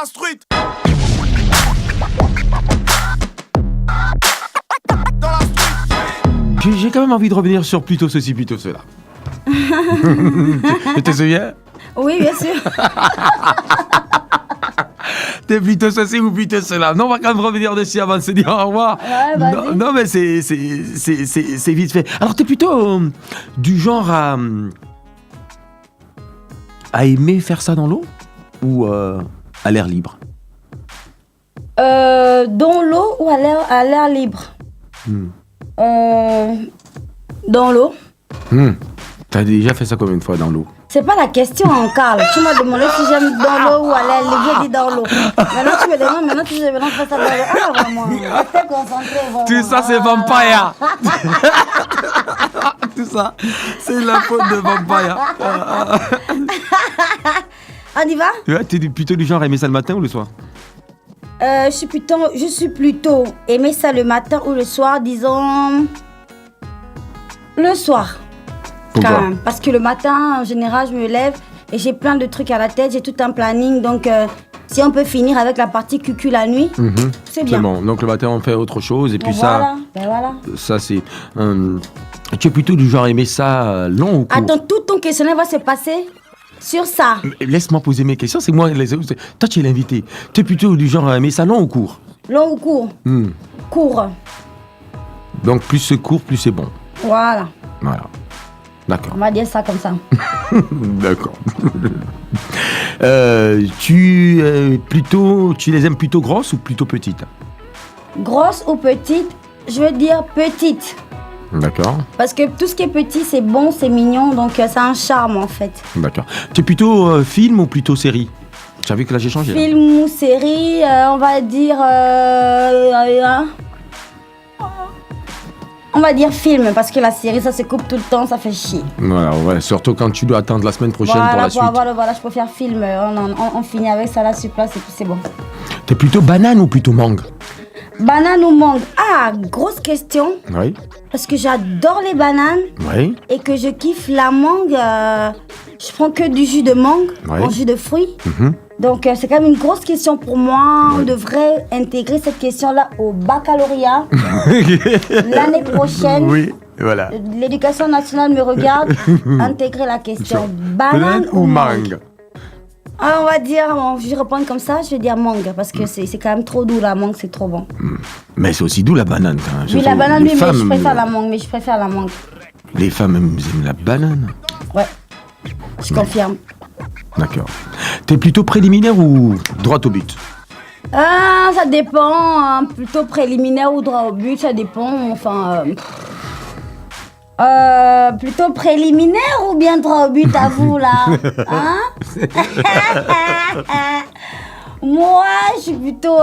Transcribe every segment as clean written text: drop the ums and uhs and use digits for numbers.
la street. Dans la street. J'ai quand même envie de revenir sur plutôt ceci, plutôt cela. Tu te souviens? Oui, bien sûr. T'es plutôt ceci ou plutôt cela? Non, on va quand même revenir dessus avant de se dire au revoir. Ouais, vas-y. Non, mais c'est vite fait. Alors, t'es plutôt du genre à aimer faire ça dans l'eau ou à l'air libre? Dans l'eau ou à l'air libre? Dans l'eau. T'as déjà fait ça combien de fois dans l'eau? C'est pas la question, Carl. Tu m'as demandé si j'aime dans l'eau ou à l'air libre. J'ai dit dans l'eau. Maintenant tu me demandes, maintenant tu fais ça dans l'eau. Ah, vraiment. Restez concentré. Vraiment. Tout ça, c'est Vampire. Tout ça, c'est la faute de Vampire. On y va? Ouais, t'es plutôt du genre à aimer ça le matin ou le soir? Je suis plutôt aimer ça le matin ou le soir, disons le soir. Pourquoi? Quand même. Parce que le matin, en général, je me lève et j'ai plein de trucs à la tête, j'ai tout un planning. Donc, si on peut finir avec la partie cucu la nuit, c'est bien. C'est bon. Donc, le matin, on fait autre chose. Et puis voilà. ça, c'est... tu es plutôt du genre à aimer ça long ou court? Attends, tout ton questionnaire va se passer sur ça. Laisse-moi poser mes questions. C'est moi... Toi, tu es l'invité. Tu es plutôt du genre à aimer ça long ou court? Long ou court? Court. Donc, plus c'est court, plus c'est bon. Voilà. D'accord. On va dire ça comme ça. D'accord. Tu les aimes plutôt grosses ou plutôt petites? Grosse ou petite? Je veux dire petite. D'accord. Parce que tout ce qui est petit, c'est bon, c'est mignon, donc ça a un charme en fait. D'accord. Tu es plutôt film ou plutôt série? Tu as vu que là j'ai changé. Film ou série, on va dire... on va dire film, parce que la série, ça se coupe tout le temps, ça fait chier. Voilà, ouais, surtout quand tu dois attendre la semaine prochaine pour la suite. Voilà, je préfère film. On finit avec ça là sur place et puis c'est bon. T'es plutôt banane ou plutôt mangue? Banane ou mangue? Ah, grosse question. Oui. Parce que j'adore les bananes. Oui. Et que je kiffe la mangue. Je prends que du jus de mangue, en jus de fruits. Donc c'est quand même une grosse question pour moi. On devrait intégrer cette question-là au baccalauréat l'année prochaine. Oui, voilà. L'éducation nationale me regarde. Intégrer la question banane ou mangue? On va dire, je vais répondre comme ça, je vais dire mangue, parce que c'est quand même trop doux, la mangue, c'est trop bon. Mais c'est aussi doux la banane quand même. Oui, la banane, mais je préfère la mangue, Les femmes aiment la banane? Ouais, je confirme. D'accord. T'es plutôt préliminaire ou droit au but? Ça dépend, plutôt préliminaire ou droit au but, ça dépend, enfin... plutôt préliminaire ou bien droit au but à vous là, hein? Moi, je suis plutôt...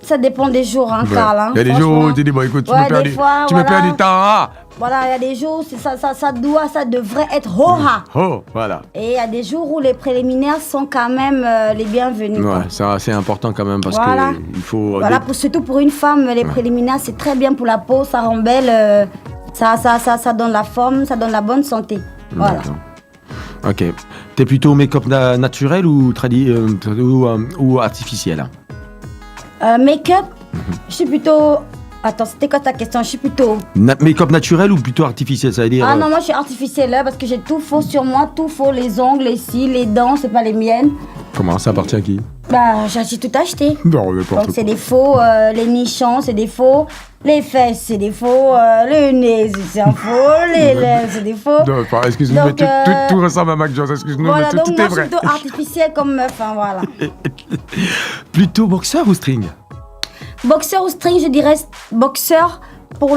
ça dépend des jours, hein, Carl. Hein, il y a des jours où tu dis, bon écoute, tu me perds du temps, hein? Voilà, il y a des jours, ça devrait être ho-ha. Voilà. Et il y a des jours où les préliminaires sont quand même les bienvenus. Ouais, c'est assez important quand même parce que il faut... Voilà, surtout pour une femme, les préliminaires, c'est très bien pour la peau, ça rend belle, ça donne la forme, ça donne la bonne santé. Voilà. D'accord. Ok. T'es plutôt make-up naturel ou artificiel? Make-up, je suis plutôt... Attends, c'était quoi ta question? Je suis plutôt... Make-up naturel ou plutôt artificiel, ça veut dire... Ah non, moi je suis artificielle là, parce que j'ai tout faux sur moi, tout faux, les ongles, les cils, les dents, c'est pas les miennes. Comment ça appartient à qui? Bah, j'ai tout acheté. Non, n'importe quoi. Donc c'est des faux, les nichons, c'est des faux, les fesses, c'est des faux, le nez, c'est un faux, les lèvres, c'est des faux. Non, excuse-moi, mais tout ressemble à Mac Jones, excuse-moi, voilà, mais donc tout moi est vrai. je suis plutôt artificielle comme meuf, hein, voilà. Plutôt boxeur ou string? Boxeur ou string, je dirais boxeur pour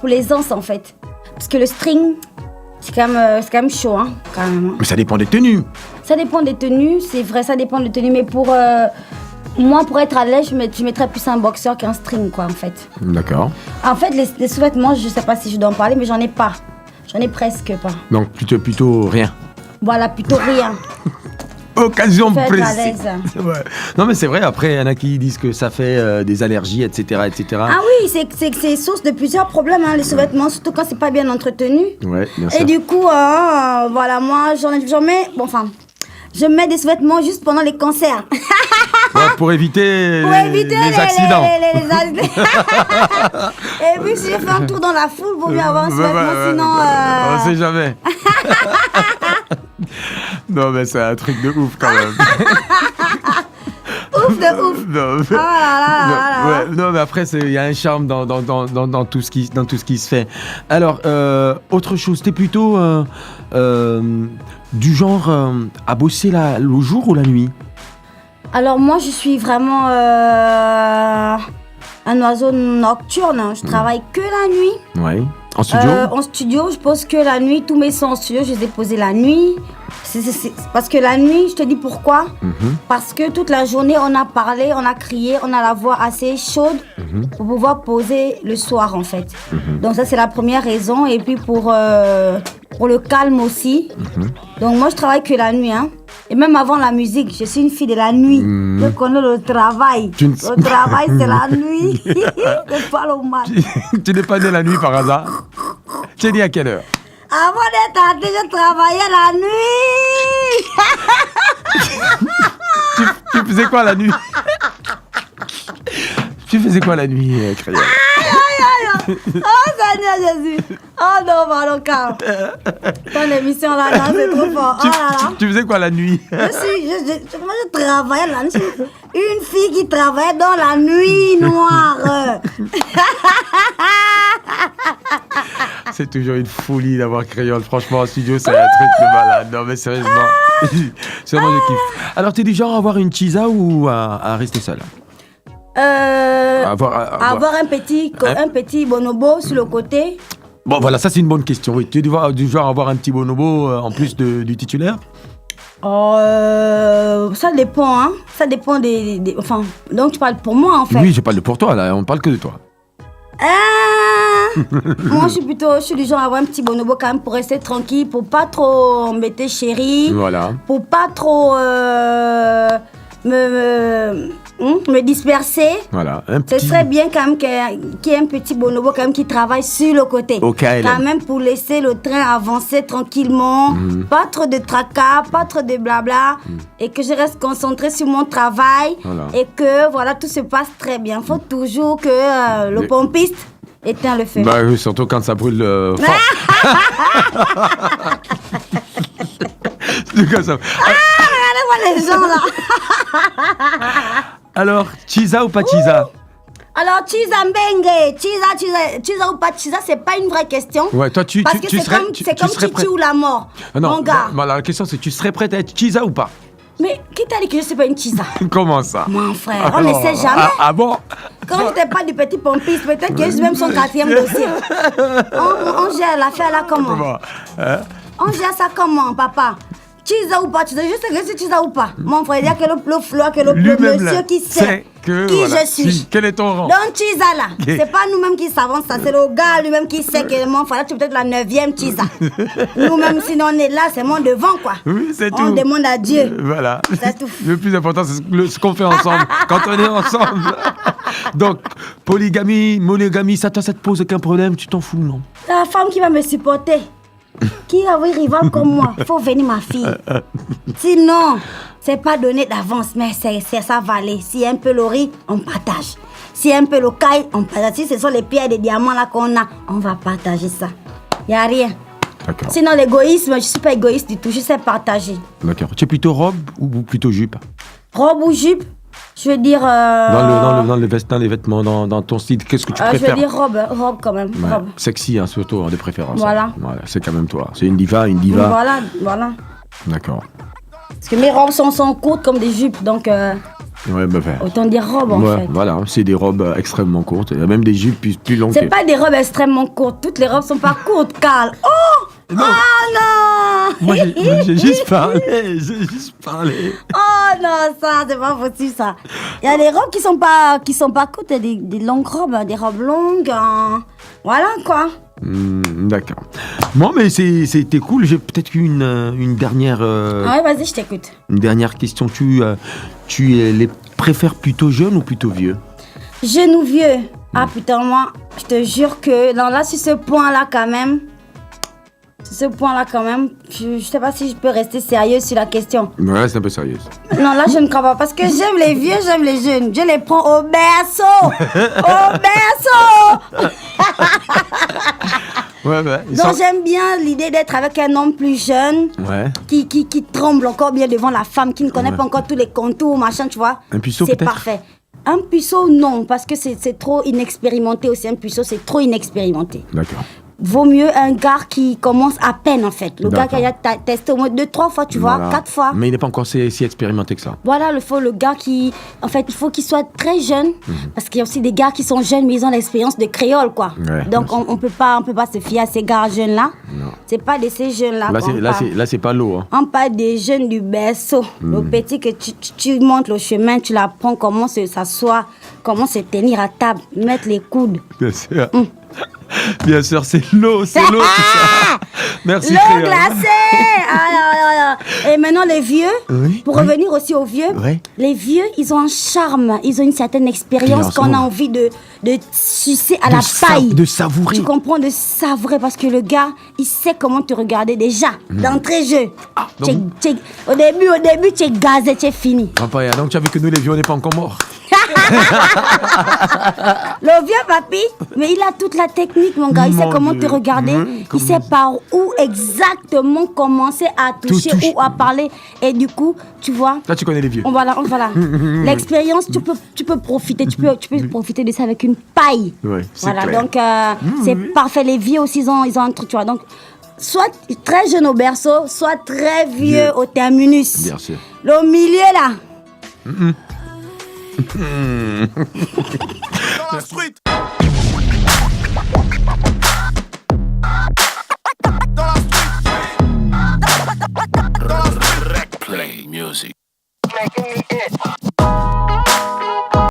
l'aisance en fait. Parce que le string, c'est quand même chaud, hein, quand même. Mais ça dépend des tenues. Ça dépend des tenues, c'est vrai, ça dépend des tenues, mais pour moi, pour être à l'aise, je mettrais plus un boxeur qu'un string, quoi, en fait. D'accord. En fait, les sous-vêtements, je sais pas si je dois en parler, mais j'en ai pas. J'en ai presque pas. Donc plutôt rien. Voilà, plutôt rien. Occasion précise. Ouais. Non mais c'est vrai, après il y en a qui disent que ça fait des allergies, etc. Ah oui, c'est source de plusieurs problèmes, hein, les sous-vêtements, surtout quand c'est pas bien entretenu. Ouais, bien sûr. Et du coup, voilà, moi j'en mets, bon enfin, Je mets des sous-vêtements juste pendant les concerts. Ouais, pour éviter, les accidents. Et puis si je fais un tour dans la foule, il vaut mieux avoir un sous-vêtement, sinon... On sait jamais. Non, mais c'est un truc de ouf quand même. Ouf de ouf. Non, Oh là là. ouais, non, mais après, il y a un charme dans tout ce qui se fait. Alors, autre chose, t'es plutôt du genre à bosser le jour ou la nuit? Alors moi, je suis vraiment un oiseau nocturne. Je travaille que la nuit. Ouais. En studio? En studio, je pose que la nuit. Tous mes sons en studio, je les ai posés la nuit. C'est parce que la nuit, je te dis pourquoi. Parce que toute la journée, on a parlé, on a crié, on a la voix assez chaude pour pouvoir poser le soir, en fait. Donc ça, c'est la première raison. Et puis pour le calme aussi. Donc moi, je travaille que la nuit, hein. Et même avant la musique, je suis une fille de la nuit. Je connais le travail. Le travail, c'est la nuit. Je parle au mal. Tu n'es pas né la nuit par hasard? Tu es né à quelle heure? Avant d'être athée, je travaillais la nuit. Tu faisais quoi la nuit? Tu faisais quoi la nuit, Créole? Oh Seigneur Jésus. Oh non, pardon, Carl. Ton émission là, c'est trop fort. Oh là là. Tu faisais quoi la nuit? Moi, je travaillais la nuit. Une fille qui travaillait dans la nuit noire. C'est toujours une folie d'avoir Créole. Franchement, en studio, c'est un truc de malade. Non, mais sérieusement. Sérieusement, je kiffe. Alors, t'es du genre à avoir une chisa ou à rester seul? Avoir un petit bonobo sur le côté. Bon, voilà, ça, c'est une bonne question. Oui, tu es du genre à avoir un petit bonobo en plus du titulaire? Ça dépend, hein. Ça dépend des... Enfin, donc tu parles pour moi, en fait. Oui, je parle pour toi, là. On parle que de toi. Moi, je suis du genre à avoir un petit bonobo quand même pour rester tranquille, pour pas trop embêter chérie. Voilà. Pour pas trop me disperser. Voilà. Ce serait bien quand même qu'il y ait un petit bonobo quand même qui travaille sur le côté. Ok. Quand même pour laisser le train avancer tranquillement. Pas trop de tracas, pas trop de blabla. Et que je reste concentrée sur mon travail. Voilà. Et que voilà, tout se passe très bien. Il faut toujours que le pompiste éteint le feu. Bah oui, surtout quand ça brûle fort. C'est comme ça. Regardez-moi les gens là. Alors, chisa ou pas chisa? Alors, chisa mbengue, chisa ou pas chisa, c'est pas une vraie question. Ouais, toi, parce que c'est comme Chichi ou la mort. Non, mon gars. Non, la question c'est, tu serais prête à être chisa ou pas? Mais qui t'a dit que je suis pas une chisa? Comment ça? Mon frère, on ne sait jamais. Ah bon? Quand je n'étais pas du petit pompiste, peut-être que je suis même son 4e dossier. On gère l'affaire là comment? On gère ça comment, papa? Chisa ou pas, je sais que c'est chisa ou pas. Mon frère, il y a que le monsieur qui sait je suis. Quel est ton rang? Donc chisa là, c'est pas nous-mêmes qui savons ça, c'est le gars lui-même qui sait que mon frère, tu es peut-être la 9e chisa. Nous-mêmes, sinon on est là, c'est mon devant quoi. Oui, c'est tout. On demande à Dieu. Voilà. C'est tout. Le plus important, c'est ce qu'on fait ensemble, quand on est ensemble. Donc, monogamie, ça te pose aucun problème, tu t'en fous, non? La femme qui va me supporter. Qui a un rival comme moi, il faut venir ma fille. Sinon, c'est pas donné d'avance, mais c'est ça valait. Si un peu le riz, on partage. Si un peu le caille, on partage. Si ce sont les pierres et les diamants là qu'on a, on va partager ça. Il n'y a rien. D'accord. Sinon, l'égoïsme, je ne suis pas égoïste du tout, je sais partager. D'accord. Tu es plutôt robe ou plutôt jupe? Robe ou jupe? Je veux dire... Dans les vêtements, dans ton style, qu'est-ce que tu préfères? Je veux dire robe quand même. Ouais. Robe. Sexy, hein, surtout, de préférence. Voilà. Voilà, c'est quand même toi. C'est une diva. Voilà. D'accord. Parce que mes robes sont courtes comme des jupes, donc... Ouais, bah, autant dire robe en fait. Voilà, c'est des robes extrêmement courtes. Il y a même des jupes plus longues. C'est pas des robes extrêmement courtes. Toutes les robes sont pas courtes, Carl. Oh non. Oh non. Moi, j'ai juste parlé. Oh non, ça, c'est pas possible ça. Il y a des robes qui sont pas courtes, des longues robes, des robes longues. Voilà quoi. D'accord. Bon, mais c'était cool. J'ai peut-être une dernière. Ouais, vas-y, je t'écoute. Une dernière question. Tu les préfères plutôt jeunes ou plutôt vieux? Jeune ou vieux? Ah putain, moi, je te jure que là, sur ce point-là, quand même, ce point-là quand même, je sais pas si je peux rester sérieuse sur la question. Ouais, c'est un peu sérieuse. Non, là, je ne crois pas. Parce que j'aime les vieux, j'aime les jeunes. Je les prends au berceau. Au berceau. Ouais. Donc, j'aime bien l'idée d'être avec un homme plus jeune. Ouais. Qui tremble encore bien devant la femme, qui ne connaît pas encore tous les contours, machin, tu vois. Un puceau, c'est peut-être? Parfait. Un puceau, non, parce que c'est trop inexpérimenté aussi. Un puceau, c'est trop inexpérimenté. D'accord. Vaut mieux un gars qui commence à peine, en fait. Le gars qui a testé au moins 2-3 fois, tu vois, Voilà. 4 fois. Mais il n'est pas encore si expérimenté que ça. Voilà, le gars qui... En fait, il faut qu'il soit très jeune. Parce qu'il y a aussi des gars qui sont jeunes, mais ils ont l'expérience de créole, quoi. Ouais, donc, on peut pas se fier à ces gars jeunes-là. Non. C'est pas de ces jeunes-là. Là, c'est pas l'eau. Hein. On parle des jeunes du berceau. Le petit que tu montes le chemin, tu l'apprends comment s'asseoir, comment se tenir à table, mettre les coudes. Bien sûr. Bien sûr, c'est l'eau, tout ça. Merci, L'eau Créole. glacée. Et maintenant, les vieux, Oui, pour oui. revenir aussi aux vieux, Oui. les vieux, ils ont un charme, ils ont une certaine expérience qu'on a envie de sucer à la paille. De savourer. Tu comprends, de savourer, parce que le gars, il sait comment te regarder déjà, d'entrée jeu. Au début, tu es gazé, tu es fini. Papa, donc tu as vu que nous, les vieux, on n'est pas encore morts. Le vieux papy, mais il a toute la technique, mon gars. Il sait Mon comment Dieu. te regarder. Il Comment- sait par où exactement commencer à toucher touche. ou à parler. Et du coup, tu vois, Là, tu connais les vieux. voilà. L'expérience, tu peux profiter. Tu peux profiter de ça avec une paille. Ouais, c'est Voilà, clair. donc c'est parfait. Les vieux aussi, ils ont un truc, tu vois. Donc, soit très jeune au berceau, soit très vieux au terminus. Bien sûr. Le milieu, là. Dans la street. Dans la street. Dans la street. Play music.